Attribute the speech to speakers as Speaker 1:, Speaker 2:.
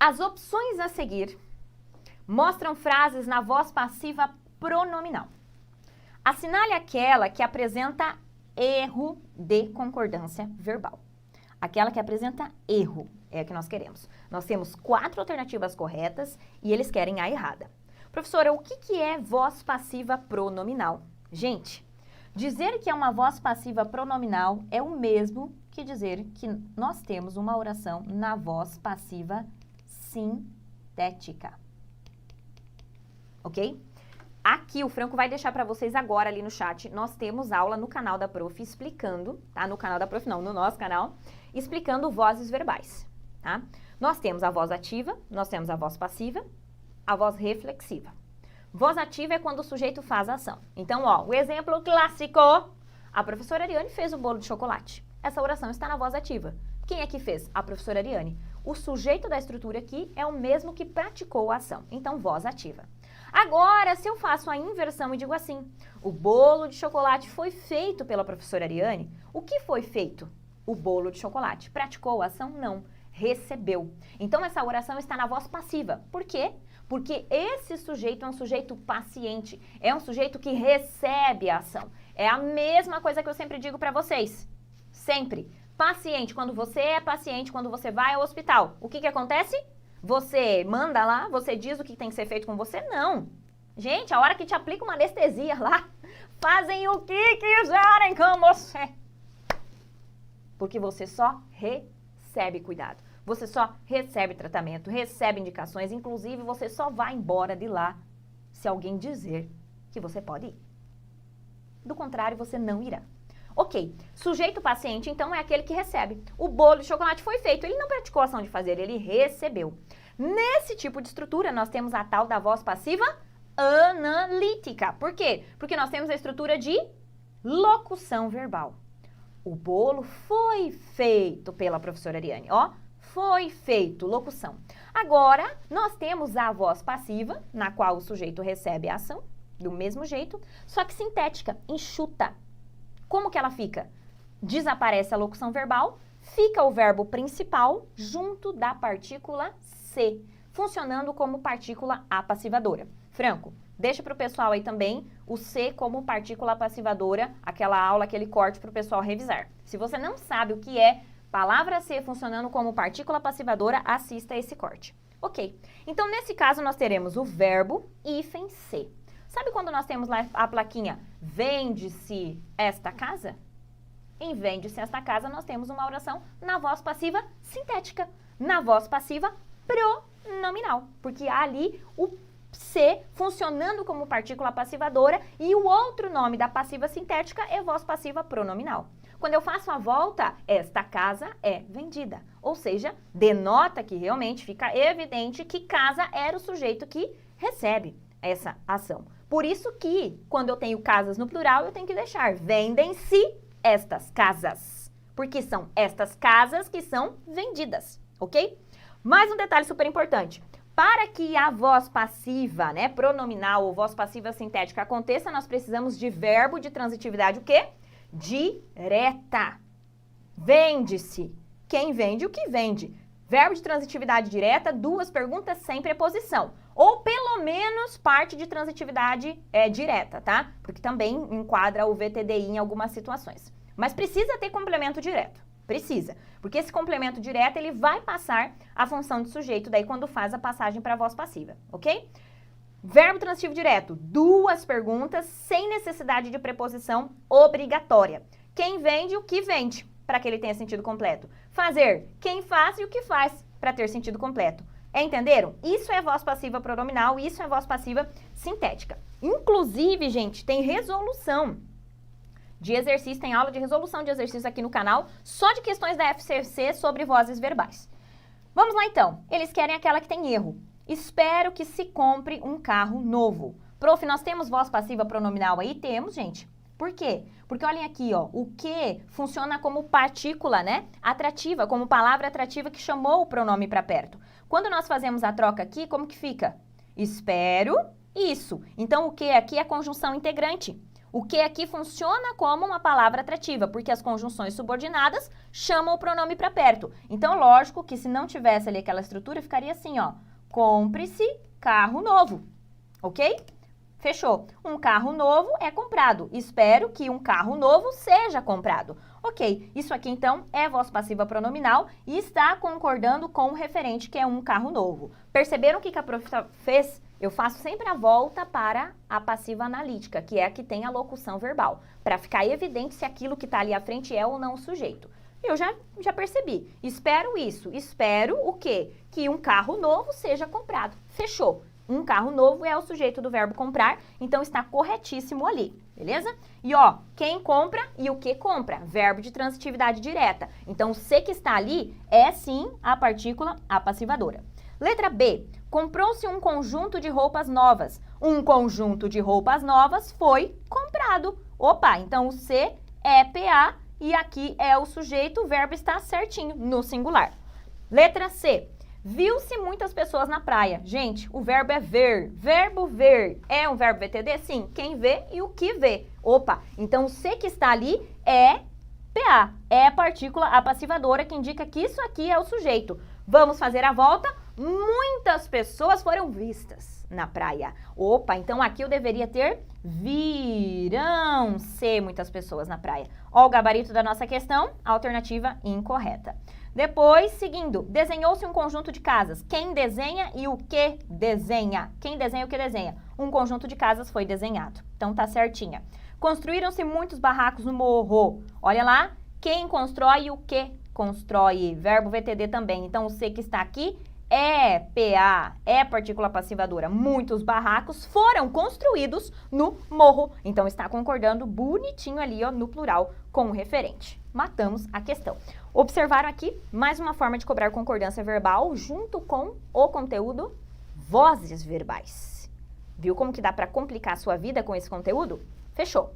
Speaker 1: As opções a seguir mostram frases na voz passiva pronominal. Assinale aquela que apresenta erro de concordância verbal. Aquela que apresenta erro é a que nós queremos. Nós temos 4 alternativas corretas e eles querem a errada. Professora, o que é voz passiva pronominal? Gente, dizer que é uma voz passiva pronominal é o mesmo que dizer que nós temos uma oração na voz passiva sintética. Ok? Aqui o Franco vai deixar para vocês agora ali no chat. Nós temos aula no canal da Prof explicando, tá? No canal da Prof não, no nosso canal, explicando vozes verbais, tá? Nós temos a voz ativa, nós temos a voz passiva, a voz reflexiva. Voz ativa é quando o sujeito faz a ação. Então, ó, o exemplo clássico, a professora Ariane fez o bolo de chocolate. Essa oração está na voz ativa. Quem é que fez? A professora Ariane. O sujeito da estrutura aqui é o mesmo que praticou a ação. Então, voz ativa. Agora, se eu faço a inversão e digo assim, o bolo de chocolate foi feito pela professora Ariane, o que foi feito? O bolo de chocolate. Praticou a ação? Não. Recebeu. Então, essa oração está na voz passiva. Por quê? Porque esse sujeito é um sujeito paciente, é um sujeito que recebe a ação. É a mesma coisa que eu sempre digo para vocês. Sempre. Paciente, quando você é paciente, quando você vai ao hospital, o que acontece? Você manda lá, você diz o que tem que ser feito com você? Não. Gente, a hora que te aplica uma anestesia lá, fazem o que quiserem com você. Porque você só recebe cuidado. Você só recebe tratamento, recebe indicações, inclusive você só vai embora de lá se alguém dizer que você pode ir. Do contrário, você não irá. Ok, sujeito paciente, então, é aquele que recebe. O bolo de chocolate foi feito, ele não praticou a ação de fazer, ele recebeu. Nesse tipo de estrutura, nós temos a tal da voz passiva analítica. Por quê? Porque nós temos a estrutura de locução verbal. O bolo foi feito pela professora Ariane, ó, foi feito, locução. Agora, nós temos a voz passiva, na qual o sujeito recebe a ação, do mesmo jeito, só que sintética, enxuta. Como que ela fica? Desaparece a locução verbal, fica o verbo principal junto da partícula se, funcionando como partícula apassivadora. Franco, deixa para o pessoal aí também o se como partícula apassivadora, aquela aula, aquele corte para o pessoal revisar. Se você não sabe o que é palavra se funcionando como partícula apassivadora, assista esse corte. Ok, então nesse caso nós teremos o verbo hífen se. Sabe quando nós temos lá a plaquinha vende-se esta casa? Em vende-se esta casa, nós temos uma oração na voz passiva sintética, na voz passiva pronominal, porque há ali o se funcionando como partícula passivadora e o outro nome da passiva sintética é voz passiva pronominal. Quando eu faço a volta, esta casa é vendida, ou seja, denota que realmente fica evidente que casa era o sujeito que recebe essa ação. Por isso que, quando eu tenho casas no plural, eu tenho que deixar vendem-se estas casas, porque são estas casas que são vendidas, ok? Mais um detalhe super importante. Para que a voz passiva, né, pronominal ou voz passiva sintética aconteça, nós precisamos de verbo de transitividade, o quê? Direta. Vende-se. Quem vende, o que vende. Verbo de transitividade direta, 2 perguntas sem preposição. Ou pelo menos parte de transitividade direta, tá? Porque também enquadra o VTDI em algumas situações. Mas precisa ter complemento direto. Precisa. Porque esse complemento direto, ele vai passar a função de sujeito daí quando faz a passagem para a voz passiva, ok? Verbo transitivo direto, 2 perguntas sem necessidade de preposição obrigatória. Quem vende, o que vende, para que ele tenha sentido completo. Fazer, quem faz e o que faz, para ter sentido completo. Entenderam? Isso é voz passiva pronominal, isso é voz passiva sintética. Inclusive, gente, tem resolução de exercício, tem aula de resolução de exercício aqui no canal, só de questões da FCC sobre vozes verbais. Vamos lá então, eles querem aquela que tem erro. Espero que se compre um carro novo. Prof, nós temos voz passiva pronominal aí? Temos, gente. Por quê? Porque olhem aqui, ó, o que funciona como partícula, né, atrativa, como palavra atrativa que chamou o pronome para perto. Quando nós fazemos a troca aqui, como que fica? Espero isso. Então, o que aqui é a conjunção integrante. O que aqui funciona como uma palavra atrativa, porque as conjunções subordinadas chamam o pronome para perto. Então, lógico que se não tivesse ali aquela estrutura, ficaria assim, ó. Compre-se carro novo, ok? Fechou. Um carro novo é comprado. Espero que um carro novo seja comprado. Ok, isso aqui então é voz passiva pronominal e está concordando com o referente que é um carro novo. Perceberam o que a prof fez? Eu faço sempre a volta para a passiva analítica, que é a que tem a locução verbal, para ficar evidente se aquilo que está ali à frente é ou não o sujeito. Eu já percebi. Espero isso. Espero o quê? Que um carro novo seja comprado. Fechou. Um carro novo é o sujeito do verbo comprar, então está corretíssimo ali, beleza? E ó, quem compra e o que compra? Verbo de transitividade direta. Então, o se que está ali é sim a partícula apassivadora. Letra B. Comprou-se um conjunto de roupas novas. Um conjunto de roupas novas foi comprado. Opa, então o se é PA e aqui é o sujeito, o verbo está certinho no singular. Letra C. Viu-se muitas pessoas na praia. Gente, o verbo é ver. Verbo ver é um verbo VTD? Sim. Quem vê e o que vê. Opa, então o se que está ali é PA. É a partícula apassivadora que indica que isso aqui é o sujeito. Vamos fazer a volta? Muitas pessoas foram vistas na praia. Opa, então aqui eu deveria ter virão ser muitas pessoas na praia. Ó o gabarito da nossa questão, alternativa incorreta. Depois, seguindo, desenhou-se um conjunto de casas. Quem desenha e o que desenha? Quem desenha e o que desenha? Um conjunto de casas foi desenhado. Então tá certinha. Construíram-se muitos barracos no morro. Olha lá, quem constrói e o que constrói? Verbo VTD também. Então o se que está aqui é PA, é partícula passivadora. Muitos barracos foram construídos no morro. Então está concordando bonitinho ali, ó, no plural com o referente. Matamos a questão. Observaram aqui mais uma forma de cobrar concordância verbal junto com o conteúdo vozes verbais. Viu como que dá para complicar a sua vida com esse conteúdo? Fechou!